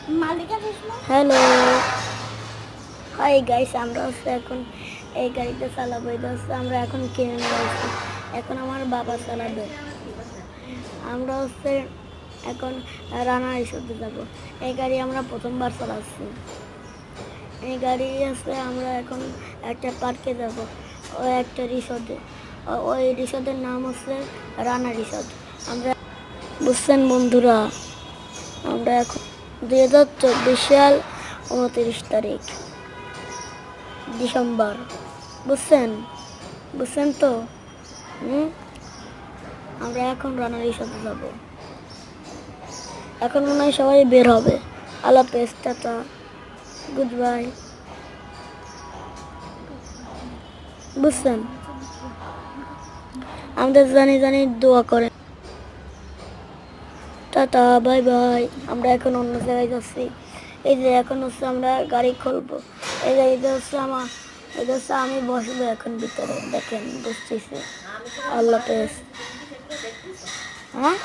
Hello, hi guys, আমরা হচ্ছে এখন এই গাড়িতে চালাবো। এটা হচ্ছে আমরা এখন কিনে নিয়ে আসছি, এখন আমার বাবা চালাবে। আমরা হচ্ছে এখন রানা রিসোর্টে যাব। এই গাড়ি আমরা প্রথমবার চালাচ্ছি। এই গাড়ি হচ্ছে আমরা এখন একটা পার্কে যাব, ও একটা রিসোর্টে। ওই রিসোর্টের নাম হচ্ছে রানা রিসোর্ট। আমরা বুঝছেন বন্ধুরা, আমরা এখন 2024 সাল 29 তারিখ ডিসেম্বর, বুঝছেন বুঝছেন তো? আমরা এখন রানার সাথে যাব। এখন মনে হয় সবাই বের হবে। আল্লাহ হাফেজ, টাটা, গুড বাই। বুঝছেন? আমাদের জানি জানি দোয়া করেন। Tata, bye bye. আমরা এখন অন্য জায়গায় যাচ্ছি। এই যে এখন হচ্ছে আমরা গাড়ি খুলবো। এই যে এটা হচ্ছে এটা হচ্ছে আমি বসবো এখন ভিতরে, দেখেন বসতেছি। আল্লাহ হাফেজ। হ্যাঁ।